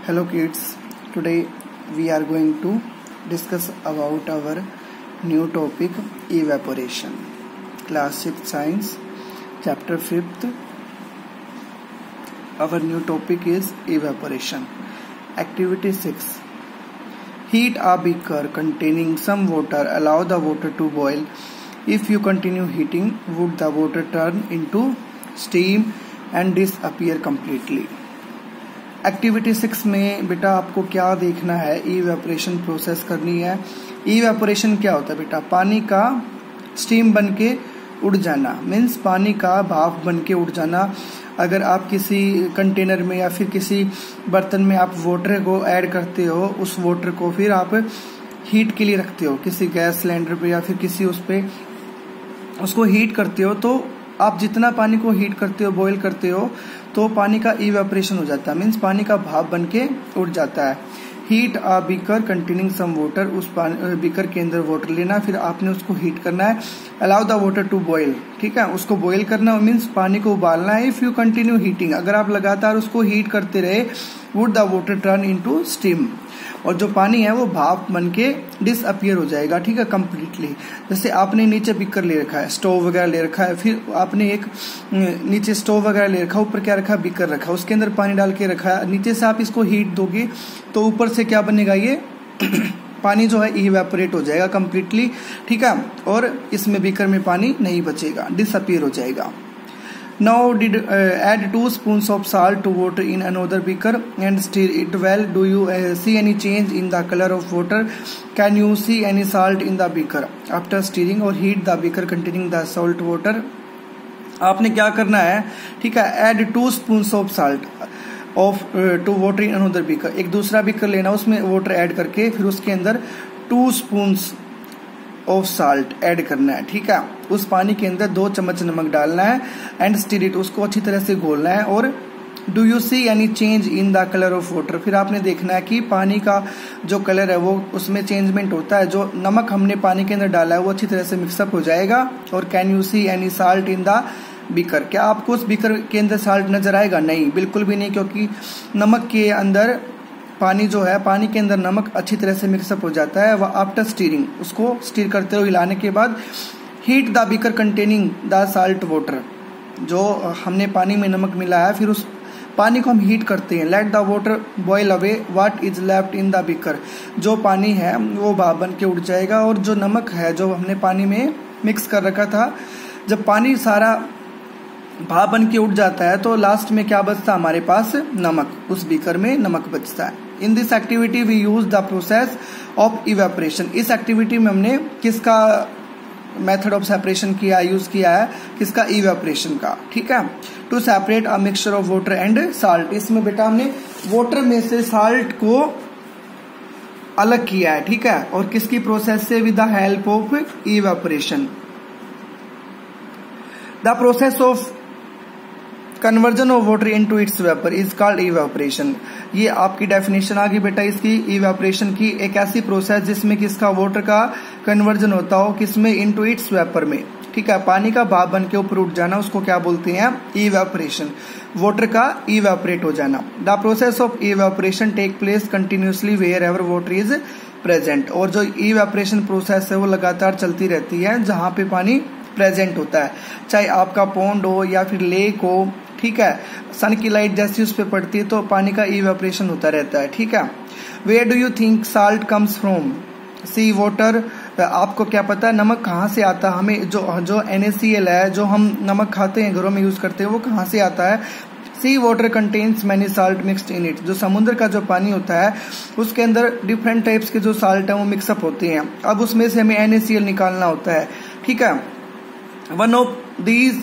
Hello kids, today we are going to discuss about our new topic evaporation. Class 6 Science, Chapter 5th. Our new topic is evaporation. Activity 6. Heat a beaker containing some water. Allow the water to boil. If you continue heating, would the water turn into steam and disappear completely? Activity 6 में बेटा आपको क्या देखना है, evaporation process करनी है। Evaporation क्या होता है बेटा? पानी का स्टीम बन के उड़ जाना, मीन्स पानी का भाप बन के उड़ जाना। अगर आप किसी कंटेनर में या फिर किसी बर्तन में आप वाटर को ऐड करते हो, उस वाटर को फिर आप हीट के लिए रखते हो किसी गैस सिलेंडर पे या फिर किसी उस पे उसको हीट करते हो, तो आप जितना पानी को हीट करते हो, बॉईल करते हो, तो पानी का इवेपोरेशन हो जाता है, मीन्स पानी का भाप बन के उड़ जाता है। Heat a beaker containing some water, उस बीकर के अंदर वाटर लेना, फिर आपने उसको हीट करना है। Allow the water to boil, ठीक है, उसको बॉईल करना मीन्स पानी को उबालना है। इफ यू कंटिन्यू हीटिंग, अगर आप लगातार उसको हीट करते रहे, would the water turn into steam, और जो पानी है वो भाप बन के डिसअपियर हो जाएगा, ठीक है, कंप्लीटली। जैसे आपने नीचे बीकर ले रखा है, स्टोव वगैरह ले रखा है, फिर आपने एक नीचे स्टोव वगैरह ले रखा, ऊपर क्या रखा है, बीकर रखा, उसके अंदर पानी डाल के रखा है। नीचे से आप इसको हीट दोगे तो ऊपर से क्या बनेगा, ये पानी जो है इवेपोरेट हो जाएगा कंप्लीटली, ठीक है, और इसमें बीकर में पानी नहीं बचेगा, डिसअपियर हो जाएगा। Now add 2 spoons of salt to water in another beaker and stir it well. Do you see any change in the color of water? Can you see any salt in the beaker? After stirring or heat the beaker containing the salt water. आपने क्या करना है, ठीक है, add 2 spoons of salt to water in another beaker. एक दूसरा beaker लेना, उसमें वाटर ऐड करके फिर उसके अंदर 2 spoons ऑफ साल्ट ऐड करना है, ठीक है। उस पानी के अंदर 2 चम्मच नमक डालना है एंड स्टिर इट, उसको अच्छी तरह से घोलना है। और do you see any change in the colour of water, फिर आपने देखना है कि पानी का जो कलर है वो उसमें चेंजमेंट होता है, जो नमक हमने पानी के अंदर डाला है वो अच्छी तरह से मिक्सअप हो जाएगा। और can you see any salt in the beaker, क्या आपको उस बीकर के अंदर साल्ट नजर आएगा? नहीं, बिल्कुल भी नहीं, क्योंकि नमक के अंदर पानी जो है, पानी के अंदर नमक अच्छी तरह से मिक्सअप हो जाता है। वह आफ्टर स्टीरिंग, उसको स्टीर करते हो, हिलाने के बाद heat the beaker containing the salt water, जो हमने पानी में नमक मिलाया है, फिर उस पानी को हम हीट करते हैं। Let the water boil away what is left in the beaker, जो पानी है वो भाप बन के उड़ जाएगा, और जो नमक है जो हमने पानी में मिक्स कर रखा था, जब पानी सारा भाप बन के उड़ जाता है तो लास्ट में क्या बचता है हमारे पास? नमक, उस बीकर में नमक बचता है। In this activity we use the process of evaporation, इस एक्टिविटी में हमने किसका मेथड ऑफ सेपरेशन किया, यूज किया है, किसका? इवेपोरेशन का, ठीक है। To separate a mixture of water and salt, इसमें बेटा हमने वाटर में से साल्ट को अलग किया है, ठीक है, और किसकी प्रोसेस से? With the help of evaporation. The process of conversion of water into its vapour is called evaporation. ये आपकी डेफिनेशन आ गई बेटा इसकी, इवेपोरेशन की, एक ऐसी प्रोसेस जिसमें किसका वाटर का कन्वर्जन होता हो, किसमें? इनटू इट्स वेपर में, ठीक है, पानी का भाप बन के ऊपर उठ जाना, उसको क्या बोलते हैं? इवेपोरेशन, वाटर का इवेपोरेट हो जाना। The process of evaporation take place continuously wherever water is present, और जो इवेपोरेशन प्रोसेस है वो लगातार चलती रहती है जहां पे पानी प्रेजेंट होता है, चाहे आपका पॉन्ड हो या फिर लेक हो, ठीक है, सन की लाइट जैसी उस पर पड़ती है तो पानी का इवेपोरेशन होता रहता है, ठीक है। Where do you think salt comes from? Sea water, आपको क्या पता है नमक कहाँ से आता है? हमें जो NaCl है, जो हम नमक खाते हैं, घरों में यूज करते हैं, वो कहाँ से आता है? Sea water contains many salt mixed in it, जो समुद्र का जो पानी होता है उसके अंदर डिफरेंट टाइप्स के जो साल्ट है वो मिक्सअप होते हैं। अब उसमें से हमें NaCl निकालना होता है, ठीक है। One of these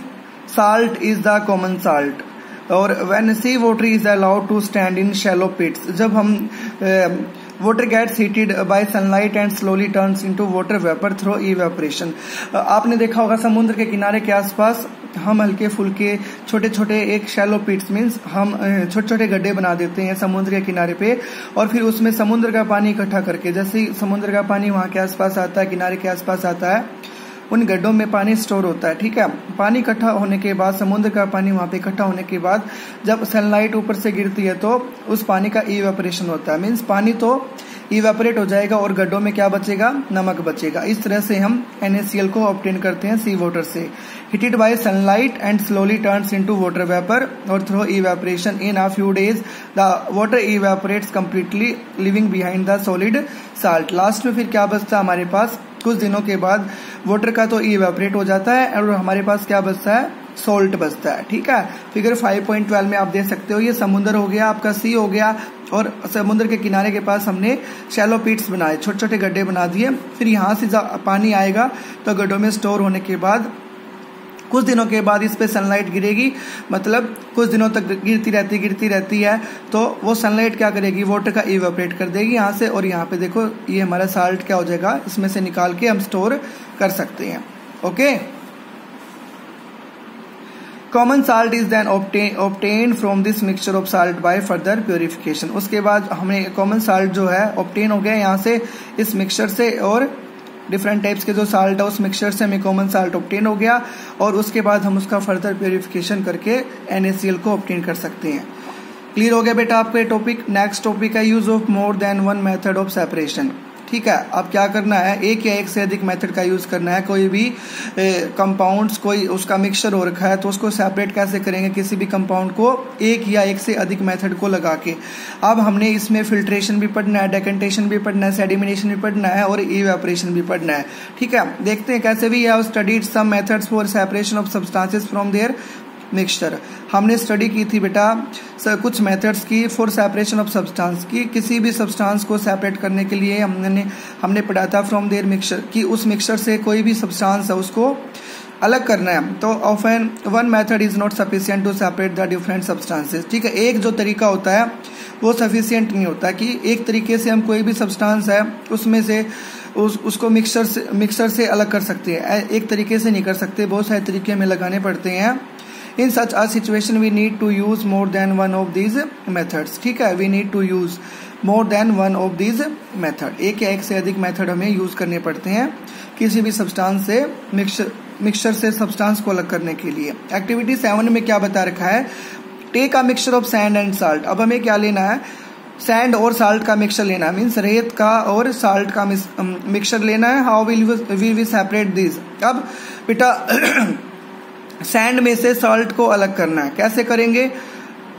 salt is the common salt, और when sea water is allowed to stand in shallow pits, जब हम water gets heated by sunlight and slowly turns into water vapor through evaporation। आपने देखा होगा समुद्र के किनारे के आसपास हम हल्के फुल्के छोटे छोटे एक शैलो पिट्स मीन्स हम छोटे छोटे गड्ढे बना देते हैं समुद्र के किनारे पे, और फिर उसमें समुद्र का पानी इकट्ठा करके, जैसे समुद्र का पानी वहां के आसपास आता है, किनारे के आसपास आता है, उन गड्ढों में पानी स्टोर होता है, ठीक है। पानी इकट्ठा होने के बाद, समुद्र का पानी वहां पे इकट्ठा होने के बाद जब सनलाइट ऊपर से गिरती है तो उस पानी का इवेपोरेशन होता है। मीन्स पानी तो इवेपोरेट हो जाएगा और गड्ढों में क्या बचेगा, नमक बचेगा। इस तरह से हम NaCl को ऑब्टेन करते हैं सी वाटर से। Heated by sunlight and slowly turns into water vapour और through evaporation in a few days the water evaporates completely leaving behind the solid salt. Last में फिर क्या बचता है हमारे पास, कुछ दिनों के बाद वाटर का तो इवेपोरेट हो जाता है और हमारे पास क्या बचता है, सोल्ट बचता है, ठीक है। फिगर 5.12 में आप देख सकते हो, ये समुद्र हो गया, आपका सी हो गया, और समुद्र के किनारे के पास हमने शैलो पिट्स बनाए, छोटे छोटे गड्ढे बना दिए। फिर यहाँ से पानी आएगा तो गड्ढों में स्टोर होने के बाद कुछ दिनों के बाद इस पे सनलाइट गिरेगी, मतलब कुछ दिनों तक गिरती रहती है, तो वो सनलाइट क्या करेगी, वाटर का इवेपोरेट कर देगी यहाँ से, और यहाँ पे देखो ये हमारा साल्ट क्या हो जाएगा, इसमें से निकाल के हम स्टोर कर सकते हैं। Okay, common salt is then obtain from this mixture of salt by further purification. उसके बाद हमें कॉमन साल्ट जो है ऑब्टेन हो गया यहाँ से, इस मिक्सचर से, और डिफरेंट टाइप्स के जो साल्ट है उस मिक्सचर से हमें कॉमन साल्ट ऑब्टेन हो गया, और उसके बाद हम उसका फर्दर प्योरिफिकेशन करके NaCl को ऑब्टेन कर सकते हैं। क्लियर हो गया बेटा आपका ये टॉपिक। नेक्स्ट टॉपिक है use of more than one method of separation. ठीक है, अब क्या करना है, एक या एक से अधिक मेथड का यूज करना है। कोई भी कंपाउंड्स, कोई उसका मिक्सचर हो रखा है तो उसको सेपरेट कैसे करेंगे, किसी भी कंपाउंड को एक या एक से अधिक मेथड को लगा के। अब हमने इसमें फिल्ट्रेशन भी पढ़ना है, डेकेंटेशन भी पढ़ना है, सेडिमिनेशन भी पढ़ना है और इवेपोरेशन भी पढ़ना है। ठीक है, देखते हैं कैसे भी। Have studied some methods for separation of substances from their mixture. हमने स्टडी की थी बेटा कुछ मेथड्स की फॉर सेपरेशन ऑफ सब्सटेंस की, किसी भी सब्सटेंस को सेपरेट करने के लिए हमने पढ़ा था फ्रॉम देयर मिक्सचर, कि उस मिक्सचर से कोई भी सब्सटेंस है उसको अलग करना है। तो often one method is not sufficient to separate the different substances. ठीक है, एक जो तरीका होता है वो सफिशिएंट नहीं होता कि एक तरीके से हम कोई भी सब्सटेंस है उसमें से उसको मिक्सचर से अलग कर सकते हैं। एक तरीके से नहीं कर सकते, बहुत सारे तरीके हमें लगाने पड़ते हैं। In such a situation we need to use more than one of these methods। ठीक है, we need to use more than one of these method। एक या एक से अधिक मेथड हमें यूज करने पड़ते हैं किसी भी सब्सटेंस से मिक्सचर से सब्सटेंस को अलग करने के लिए। एक्टिविटी 7 में क्या बता रखा है, take a mixture of sand and salt. अब हमें क्या लेना है, सैंड और साल्ट का मिक्सचर लेना है, मीन्स रेत का और साल्ट का मिक्सचर लेना है। How will we separate this. अब बेटा सैंड में से सॉल्ट को अलग करना है, कैसे करेंगे।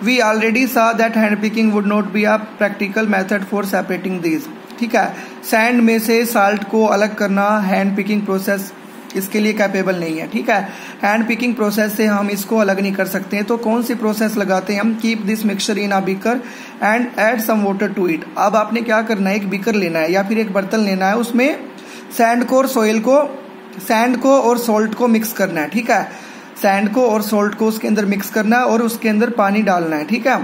वी ऑलरेडी सा that hand picking would not be a practical method for separating these. ठीक है, सैंड में से सॉल्ट को अलग करना हैंड पिकिंग प्रोसेस इसके लिए कैपेबल नहीं है। ठीक है, हैंड पिकिंग प्रोसेस से हम इसको अलग नहीं कर सकते हैं। तो कौन सी प्रोसेस लगाते हैं हम, keep this mixture in a beaker and add some water to it. अब आपने क्या करना है, एक बीकर लेना है या फिर एक बर्तन लेना है, उसमें सैंड को और सॉल्ट को मिक्स करना है। ठीक है, सैंड को और सॉल्ट को उसके अंदर मिक्स करना है और उसके अंदर पानी डालना है। ठीक है,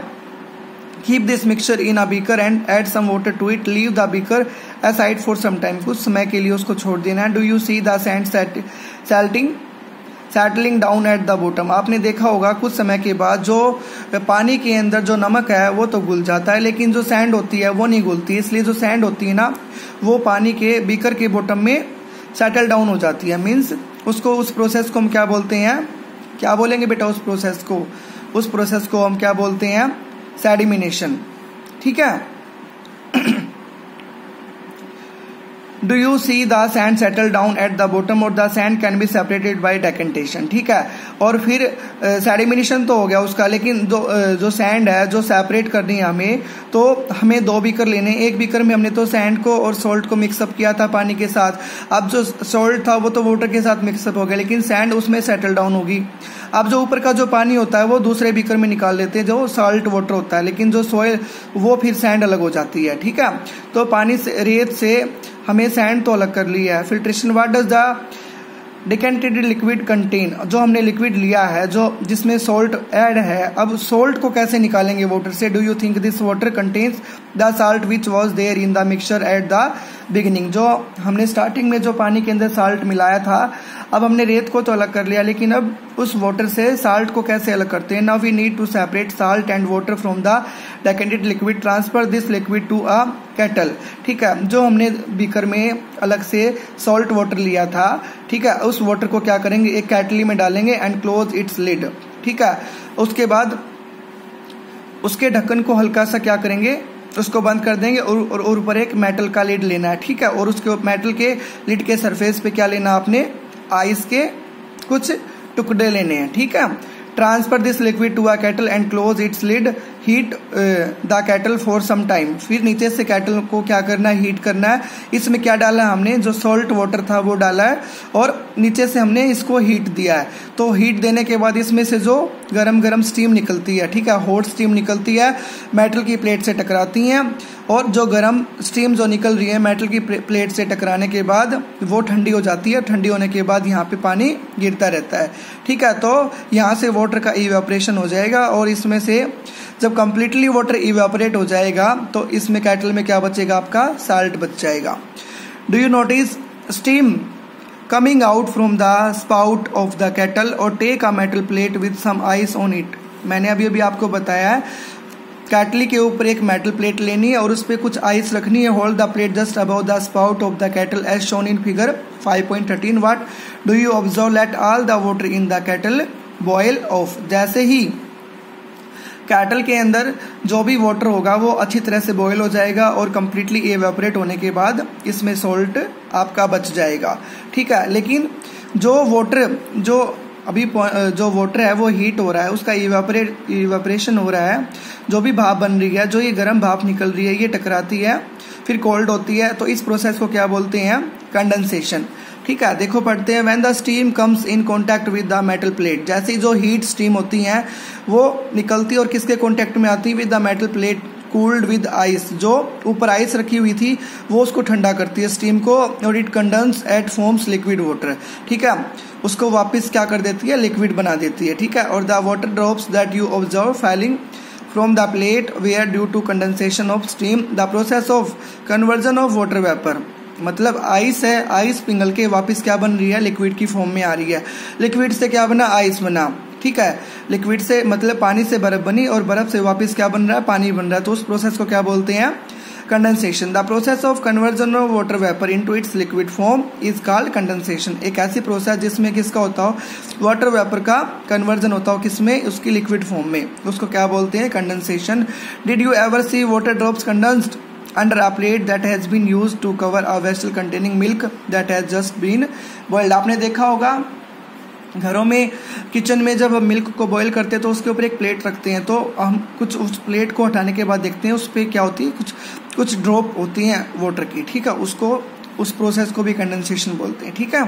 keep this mixture in a beaker and add some water to it, leave the beaker aside for some time. कुछ समय के लिए उसको छोड़ देना है। Do you see the sand settling down at the bottom. आपने देखा होगा कुछ समय के बाद जो पानी के अंदर जो नमक है वो तो घुल जाता है, लेकिन जो सैंड होती है वो नहीं घुलती। इसलिए जो सैंड होती है ना वो पानी के बीकर के बॉटम में सेटल डाउन हो जाती है। मीन्स उसको, उस प्रोसेस को हम क्या बोलते हैं, क्या बोलेंगे बेटा उस प्रोसेस को हम क्या बोलते हैं, सेडिमिनेशन। ठीक है, do you see the sand settle down at the bottom और the sand can be separated by decantation. ठीक है, और फिर सेडिमिनेशन तो हो गया उसका, लेकिन जो सैंड है जो सेपरेट करनी है हमें, तो हमें 2 बीकर लेने। एक बीकर में हमने तो सैंड को और सॉल्ट को मिक्सअप किया था पानी के साथ। अब जो सॉल्ट था वो तो वाटर के साथ मिक्सअप हो गया, लेकिन सैंड उसमें सेटल डाउन होगी। अब जो ऊपर का जो पानी होता है वो दूसरे बीकर में निकाल लेते हैं जो सॉल्ट वाटर होता है, लेकिन जो सॉइल वो फिर सैंड अलग हो जाती है। ठीक है, तो पानी से, रेत से हमें सैंड तो अलग कर लिया है। Filtration, what does the decanted liquid contain. जो हमने लिक्विड लिया है जो जिसमें सॉल्ट ऐड है, अब सॉल्ट को कैसे निकालेंगे वाटर से। Do you think this water contains the salt which was there in the mixture at the beginning. जो हमने स्टार्टिंग में जो पानी के अंदर साल्ट मिलाया था, अब हमने रेत को तो अलग कर लिया, लेकिन अब उस वाटर से साल्ट को कैसे अलग करते हैं। Now we need to separate salt and water from the decanted liquid, transfer this liquid to a kettle. ठीक है, जो हमने बीकर में अलग से सॉल्ट वाटर लिया था, ठीक है, उस वाटर को क्या करेंगे, एक केटली में डालेंगे एंड क्लोज इट्स लिड। ठीक है, उसके बाद उसके ढक्कन को हल्का सा क्या करेंगे, उसको बंद कर देंगे और ऊपर एक मेटल का लिड लेना है। ठीक है, और उसके मेटल के लिड के सरफेस पे क्या लेना, आपने आइस के कुछ टुकड़े लेने हैं। ठीक है, transfer this liquid to a kettle and close its lid, heat the kettle for some time. फिर नीचे से केटल को क्या करना है, हीट करना है। इसमें क्या डाला है हमने, जो सॉल्ट वाटर था वो डाला है और नीचे से हमने इसको हीट दिया है। तो हीट देने के बाद इसमें से जो गरम गरम स्टीम निकलती है, ठीक है, हॉट स्टीम निकलती है, मेटल की प्लेट से टकराती हैं और जो गरम स्टीम जो निकल रही है मेटल की प्लेट से टकराने के बाद वो ठंडी हो जाती है। ठंडी होने के बाद यहाँ पे पानी गिरता रहता है। ठीक है, तो यहाँ से वाटर का इवेपोरेशन हो जाएगा और इसमें से जब कंप्लीटली वाटर इवेपोरेट हो जाएगा तो इसमें केटल में क्या बचेगा, आपका साल्ट बच जाएगा। Do you notice steam coming out from the spout of the kettle और take a metal plate with some ice on it. मैंने अभी आपको बताया है, केटली के ऊपर एक मेटल प्लेट लेनी है और उस पर कुछ आइस रखनी है। Hold the plate just above the spout of the kettle as shown in figure 5.13। What do you observe, let all the water in the kettle boil off. जैसे ही केटल के अंदर जो भी वाटर होगा वो अच्छी तरह से बॉयल हो जाएगा और कंप्लीटली इवेपोरेट होने के बाद इसमें सॉल्ट आपका बच जाएगा। ठीक है, लेकिन जो वाटर जो वाटर है वो हीट हो रहा है, उसका इवेपोरेशन हो रहा है, जो भी भाप बन रही है, जो ये गर्म भाप निकल रही है, ये टकराती है फिर कोल्ड होती है, तो इस प्रोसेस को क्या बोलते हैं, कंडेंसेशन। ठीक है, देखो पढ़ते हैं, when the steam comes in contact with the metal plate. जैसे जो हीट स्टीम होती है वो निकलती है और किसके कांटेक्ट में आती है, with the metal plate cooled with ice. जो ऊपर आइस रखी हुई थी वो उसको ठंडा करती है स्टीम को और it condense at forms liquid water. ठीक है, उसको वापस क्या कर देती है, लिक्विड बना देती है। ठीक है, और the water drops that you observe falling from the plate were due to condensation of steam the process of conversion of water vapour. मतलब आइस है, आइस पिघल के वापस क्या बन रही है, लिक्विड की फॉर्म में आ रही है। लिक्विड से क्या बना, आइस बना। ठीक है, लिक्विड से मतलब पानी से बर्फ बनी और बर्फ से वापस क्या बन रहा है, पानी बन रहा है। तो उस प्रोसेस को क्या बोलते हैं, condensation. The process of conversion of water vapour into its liquid form is called condensation. एक ऐसी प्रोसेस जिसमें किसका होता हो, वाटर वेपर का कन्वर्जन होता हो किसमें, उसकी लिक्विड फॉर्म में, उसको क्या बोलते हैं, condensation. Did you ever see water drops condensed under a plate that has been used to cover a vessel containing milk that has just been boiled? आपने देखा होगा घरों में, किचन में जब मिल्क को बॉईल करते हैं तो उसके ऊपर एक प्लेट रखते हैं, तो हम कुछ उस प्लेट को हटाने के बाद देखते हैं उस पर क्या होती है, कुछ ड्रॉप होती हैं वाटर की। ठीक है, उस प्रोसेस को भी कंडेंसेशन बोलते हैं। ठीक है,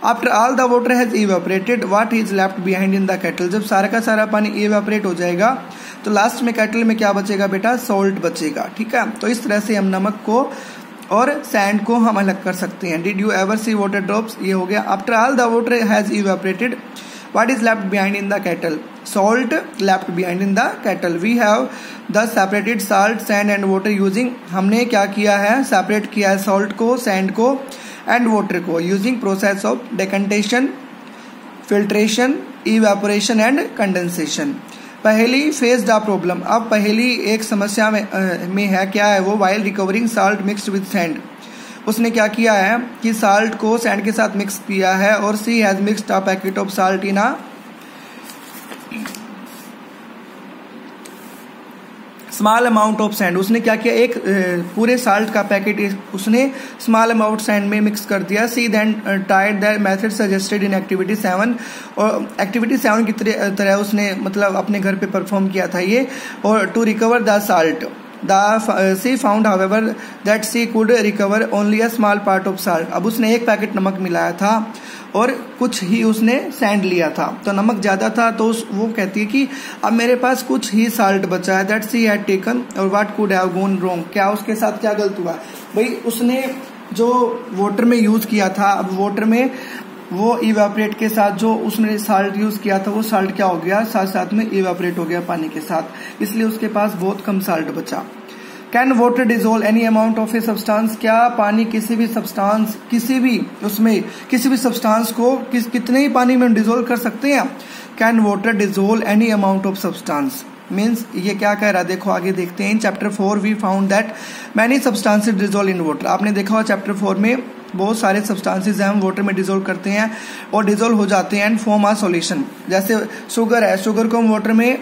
after all the water has evaporated what is left behind in the kettle. जब सारा का सारा पानी इवेपोरेट हो जाएगा तो लास्ट में केटल में क्या बचेगा बेटा, सॉल्ट बचेगा। ठीक है, तो इस तरह से हम नमक को और सैंड को हम अलग कर सकते हैं। Did you ever see water drops, ये हो गया। After all the water has evaporated what is left behind in the kettle, salt left behind in the kettle. We have thus separated salt sand and water using. हमने क्या किया है, separate किया है salt को, सैंड को and water को using process of decantation, filtration, evaporation and condensation. पहली फेज द प्रॉब्लम। अब पहली एक समस्या में है, क्या है वो, while recovering salt mixed with sand. उसने क्या किया है कि साल्ट को सैंड के साथ मिक्स किया है और she has mixed a packet of salt in a small amount of sand. उसने क्या किया, एक पूरे साल्ट का पैकेट उसने स्मॉल अमाउंट सैंड में मिक्स कर दिया। She then tried that method suggested in activity 7। और एक्टिविटी 7 की तरह उसने मतलब अपने घर पे परफॉर्म किया था ये। और to recover the salt she found however that she could recover only a small part of salt। अब उसने एक पैकेट नमक मिलाया था और कुछ ही उसने सैंड लिया था, तो नमक ज्यादा था, तो वो कहती है कि अब मेरे पास कुछ ही साल्ट बचा है। दैट शी हैड टेकन और what could have gone wrong. क्या उसके साथ क्या गलत हुआ भाई, उसने जो वाटर में यूज किया था, अब वाटर में वो इवेपोरेट के साथ जो उसने साल्ट यूज किया था वो साल्ट क्या हो गया, साथ साथ में इवेपोरेट हो गया पानी के साथ, इसलिए उसके पास बहुत कम साल्ट बचा। Can water dissolve any amount of a substance. क्या पानी किसी भी सब्सटेंस, किसी भी सब्सटेंस को कितने ही पानी में डिजोल्व कर सकते हैं। Can water dissolve any amount of substance. Means ये क्या कह रहा है, देखो आगे देखते हैं। In chapter 4 we found that many substances dissolve in water. आपने देखा हुआ चैप्टर 4 में बहुत सारे सब्सटेंसेस हैं हम वाटर में डिजोल्व करते हैं और डिजोल्व हो जाते हैं एंड फॉर्म आ सॉल्यूशन। जैसे शुगर है, शुगर को हम वाटर में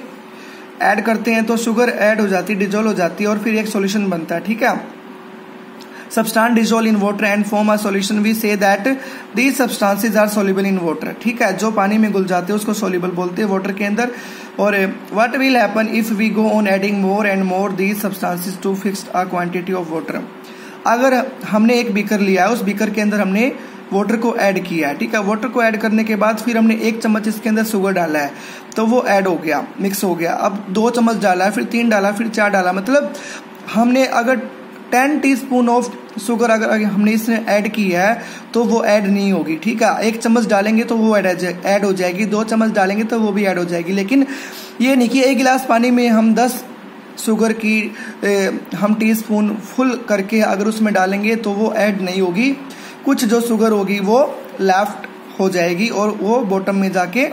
ऐड करते हैं तो शुगर ऐड हो जाती है, डिजोल्व हो जाती है और फिर एक सॉल्यूशन बनता है, ठीक है। Substance dissolve in water and form a solution, we say that these substances are soluble in water, ठीक है। जो पानी में घुल जाते हैं उसको सॉल्युबल बोलते हैं वाटर के अंदर। और what will happen if we go on adding more and more these substances to fixed a quantity of water. अगर हमने एक बीकर लिया है, उस बीकर के अंदर हमने वाटर को ऐड किया है, ठीक है। वाटर को ऐड करने के बाद फिर हमने 1 चम्मच इसके अंदर शुगर डाला है तो वो ऐड हो गया, मिक्स हो गया। अब 2 चम्मच डाला है, फिर 3 डाला, फिर 4 डाला, मतलब हमने अगर 10 टीस्पून ऑफ शुगर अगर हमने इसने ऐड की है तो वो ऐड नहीं होगी, ठीक है। 1 चम्मच डालेंगे तो वो ऐड हो जाएगी, 2 चम्मच डालेंगे तो वो भी ऐड हो जाएगी। लेकिन ये नहीं कि 1 गिलास पानी में हम 10 शुगर की हम टीस्पून फुल करके अगर उसमें डालेंगे तो वो ऐड नहीं होगी। कुछ जो शुगर होगी वो लेफ्ट हो जाएगी और वो बॉटम में जाके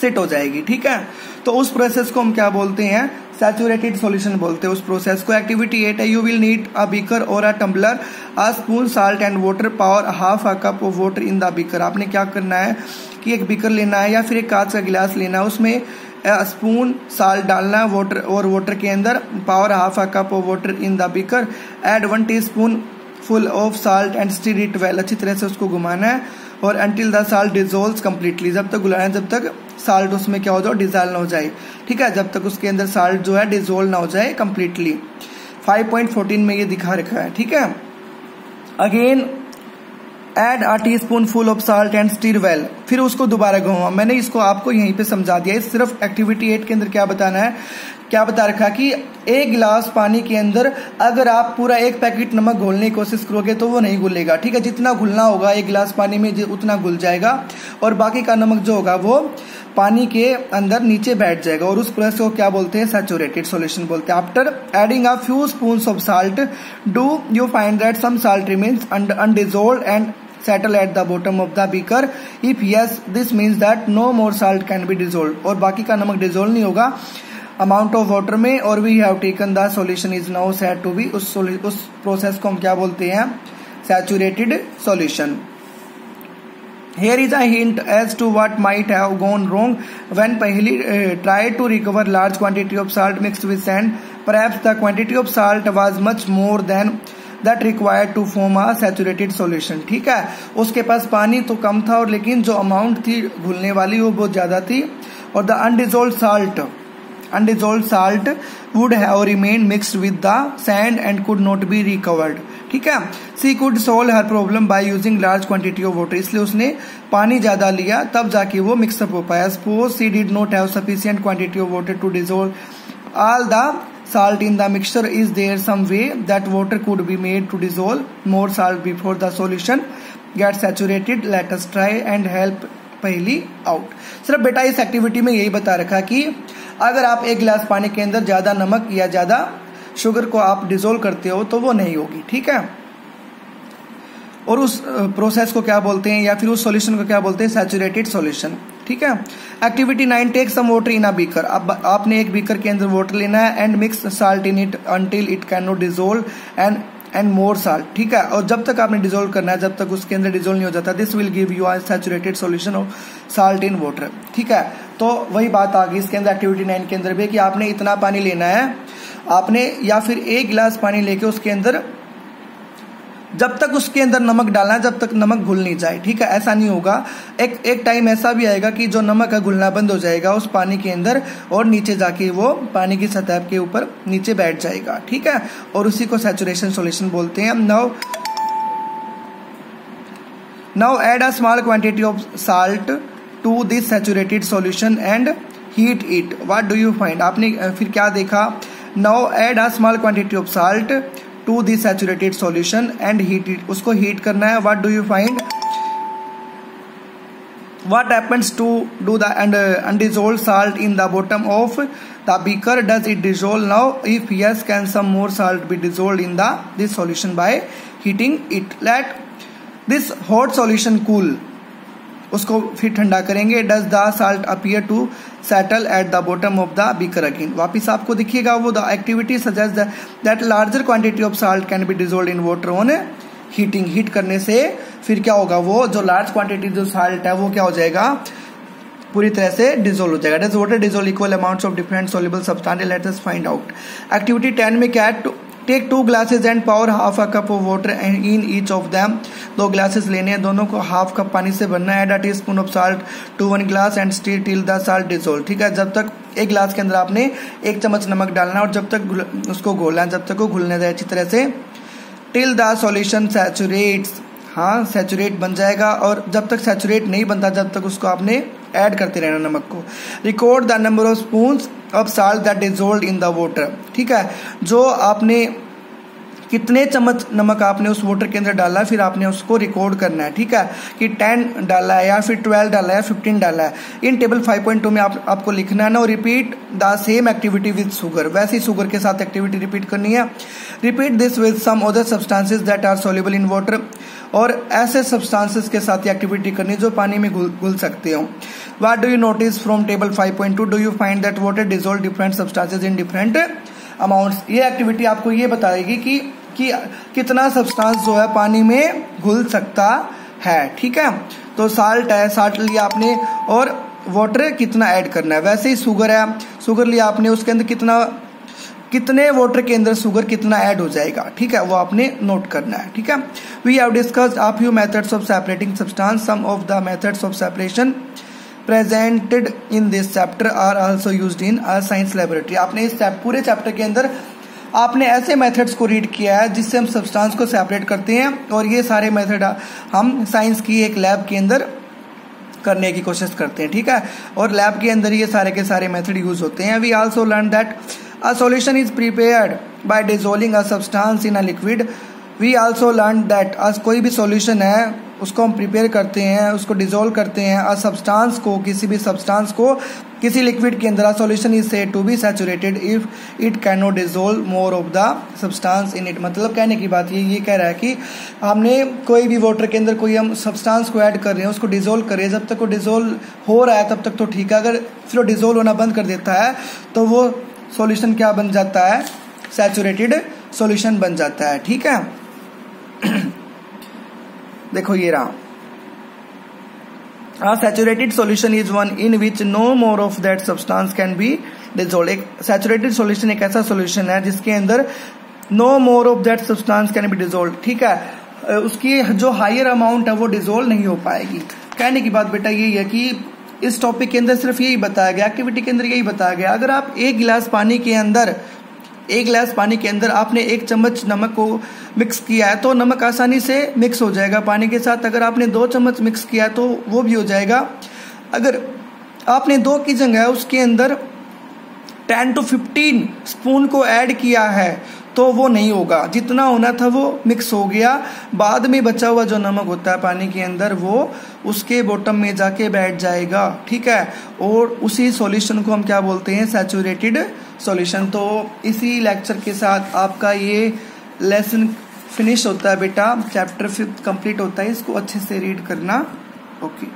सेट हो जाएगी, ठीक है। तो उस प्रोसेस को हम क्या बोलते हैं, सैचुरेटेड सॉल्यूशन बोलते हैं उस प्रोसेस को। एक्टिविटी 8 है, you will need a beaker और a tumbler, a spoon salt and water, pour half a cup of water in the beaker. आपने क्या करना है कि एक बीकर लेना है या फिर एक कांच का गिलास लेना है, उसमें स्पून साल्ट डालना है वाटर और वाटर के अंदर, pour half a cup of water in the beaker, add 1 teaspoon full of salt and stir it well. अच्छी तरह से उसको घुमाना है और until the salt dissolves completely, जब तक घुलाना है जब तक साल्ट उसमें क्या हो जाए, डिजोल्व ना हो जाए, ठीक है। जब तक उसके अंदर साल्ट जो है डिजोल्व ना हो जाए कंप्लीटली। 5.14 में ये दिखा रखा है, ठीक है। Again add a teaspoon full of salt and stir well, फिर उसको दोबारा घुमाओ। मैंने इसको आपको यहीं पे समझा दिया। सिर्फ एक्टिविटी 8 के अंदर क्या बताना है, क्या बता रखा कि 1 गिलास पानी के अंदर अगर आप पूरा 1 पैकेट नमक घोलने की कोशिश करोगे तो वो नहीं घुलेगा, ठीक है। जितना घुलना होगा 1 गिलास पानी में उतना घुल जाएगा और बाकी का नमक जो होगा वो पानी के अंदर नीचे बैठ जाएगा और उस प्रोसेस को क्या बोलते हैं, सैचुरेटेड सॉल्यूशन बोलते हैं। After adding a few spoons of salt, do you find that some salt remains undissolved and settle at the bottom of the beaker? If yes, this means that no more salt can be dissolved, और बाकी का नमक dissolve नहीं होगा amount of water में। और we have taken the solution is now said to be, उस process को हम क्या बोलते हैं, saturated solution. Here is a hint as to what might have gone wrong when Paheli tried to recover large quantity of salt mixed with sand. Perhaps the quantity of salt was much more than that required to form a saturated solution, ठीक है। उसके पास पानी तो कम था और लेकिन जो amount थी घुलने वाली वो बहुत ज्यादा थी। और the अनडिजोल्व्ड salt would have remained mixed with the sand and could not be recovered, ठीक है। She could solve her problem by using large quantity of water, इसलिए उसने पानी ज्यादा लिया तब जाके वो मिक्सअप हो पाया। Suppose she did not have sufficient quantity of water to dissolve all the salt in the mixture. Is there some way that water could be made to dissolve more salt before the solution gets saturated? Let us try and help Paheli out. सिर्फ बेटा इस activity में यही बता रखा कि अगर आप 1 गिलास पानी के अंदर ज्यादा नमक या ज्यादा शुगर को आप डिजोल्व करते हो तो वो नहीं होगी, ठीक है। और उस प्रोसेस को क्या बोलते हैं या फिर उस सॉल्यूशन को क्या बोलते हैं, सैचुरेटेड सॉल्यूशन, ठीक है। Activity 9, take some water in a beaker. अब आपने एक बीकर के अंदर वाटर लेना है and mix salt in it until it can not dissolve and more salt, ठीक है। और जब तक आपने डिजोल्व करना है जब तक उसके अंदर डिजोल्व नहीं हो जाता, this will give you a saturated solution of salt in water, ठीक है। तो वही बात आ गई इसके अंदर एक्टिविटी 9 के अंदर भी कि आपने इतना पानी लेना है आपने, या फिर 1 गिलास पानी लेके उसके अंदर जब तक उसके अंदर नमक डालना है जब तक नमक घुल नहीं जाए, ठीक है। ऐसा नहीं होगा, एक टाइम ऐसा भी आएगा कि जो नमक है घुलना बंद हो जाएगा उस पानी के अंदर और नीचे जाके वो पानी की सतह के ऊपर नीचे बैठ जाएगा, ठीक है। और उसी को सैचुरेशन सॉल्यूशन बोलते हैं। Now add a small quantity of salt to this saturated solution and heat it. What do you find? आपने फिर क्या देखा, now add a small quantity of salt to the saturated solution and heat it, उसको heat करना है। What do you find, what happens to do the undissolved salt in the bottom of the beaker, does it dissolve? Now if yes, can some more salt be dissolved in this solution by heating it? Let this hot solution cool, उसको फिर ठंडा करेंगे। Does the salt appear to settle at the bottom of the beaker again. वापिस आपको दिखिएगा वो the activity suggest that larger quantity of salt can be dissolve in water on heating. Heat करने से फिर क्या होगा, वो जो लार्ज क्वांटिटी जो साल्ट है वो क्या हो जाएगा, पूरी तरह से डिजोल्व हो जाएगा। Does water dissolve equal amounts of different soluble substance, let us find out. Activity 10 में क्या है, take 2 glasses and pour half a cup of water in each of them. 2 glasses लेने हैं, दोनों को हाफ कप पानी से भरना है। Add a teaspoon of salt to 1 glass and stir till the salt dissolve. ठीक है, जब तक एक ग्लास के अंदर आपने 1 चम्मच नमक डालना है और जब तक उसको घोलना है, जब तक वो घुलने दे अच्छी तरह से। टिल द सॉल्यूशन सैचुरेट्स, हाँ सैचुरेट बन जाएगा, और जब तक सैचुरेट नहीं बनता जब तक उसको आपने ऐड करते रहना नमक को। Record the number of spoons of salt that dissolved in the water. ठीक है, जो आपने कितने चम्मच नमक आपने उस वाटर के अंदर डाला है फिर आपने उसको रिकॉर्ड करना है। ठीक है, कि 10 डाला है या फिर 12 डाला है, 15 डाला है। इन टेबल 5.2 में आपको लिखना है ना, और repeat the same activity with sugar. वैसे ही शुगर के साथ एक्टिविटी रिपीट करनी है। Repeat this with some other substances that are soluble in water, और ऐसे सब्सटेंसेस के साथ एक्टिविटी करनी जो पानी में घुल सकते हो। What do you notice from table 5.2? Do you find that water dissolve different substances in different amounts. ये एक्टिविटी आपको ये बताएगी कि कितना सब्सटेंस जो है पानी में घुल सकता है। ठीक है, तो साल्ट है, साल्ट लिया आपने, और वाटर कितना ऐड करना है। वैसे ही शुगर है, शुगर लिया आपने, उसके अंदर कितने वाटर के अंदर शुगर कितना ऐड हो जाएगा। ठीक है, वो आपने नोट करना है। ठीक है, we have discussed a few methods of separating substance. Some of the methods of separation presented in this chapter are also used in a science laboratory. आपने इस पूरे चैप्टर के अंदर आपने ऐसे मेथड्स को रीड किया है जिससे हम सब्सटेंस को सेपरेट करते हैं, और ये सारे मेथड हम साइंस की एक लैब के अंदर करने की कोशिश करते हैं। ठीक है, और लैब के अंदर ये सारे के सारे मेथड यूज होते हैं। We also learn that a solution is prepared by dissolving a substance in a liquid. We also learn that कोई भी सॉल्यूशन है उसको हम प्रिपेयर करते हैं, उसको डिसॉल्व करते हैं। अ सब्सटेंस को, किसी भी सब्सटेंस को किसी लिक्विड के अंदर, a solution is said to be saturated if it can not dissolve more of the substance in it. मतलब कहने की बात ये कह रहा है कि हमने कोई भी वाटर के अंदर कोई हम सब्सटेंस को ऐड कर रहे हैं, उसको डिसॉल्व कर रहे हैं, जब तक वो डिसॉल्व हो रहा है तब तक तो ठीक है। अगर फिर वो डिसॉल्व होना बंद कर देता है तो वो सॉल्यूशन क्या बन जाता है, सैचुरेटेड सॉल्यूशन बन जाता है। ठीक है, देखो ये रहा, a saturated solution is one in which no more of that substance can be dissolved। एक saturated solution एक ऐसा solution है जिसके अंदर no more of that substance can be dissolved। ठीक है, उसकी जो हायर अमाउंट है वो डिसॉल्व नहीं हो पाएगी। कहने की बात बेटा यही है कि इस टॉपिक के अंदर सिर्फ यही बताया गया, एक्टिविटी के अंदर यही बताया गया। अगर आप एक गिलास पानी के अंदर आपने 1 चम्मच नमक को मिक्स किया है तो नमक आसानी से मिक्स हो जाएगा पानी के साथ। अगर आपने 2 चम्मच मिक्स किया है तो वो भी हो जाएगा। अगर आपने 2 की जगह उसके अंदर 10 to 15 स्पून को ऐड किया है तो वो नहीं होगा, जितना होना था वो मिक्स हो गया। बाद में बचा हुआ जो नमक होता है पानी के अंदर वो उसके बॉटम में जाके बैठ जाएगा। ठीक है, और उसी सॉल्यूशन को हम क्या बोलते हैं, सैचुरेटेड सॉल्यूशन। तो इसी लेक्चर के साथ आपका ये लेसन फिनिश होता है बेटा, चैप्टर 5 कंप्लीट होता है। इसको अच्छे से रीड करना। ओके।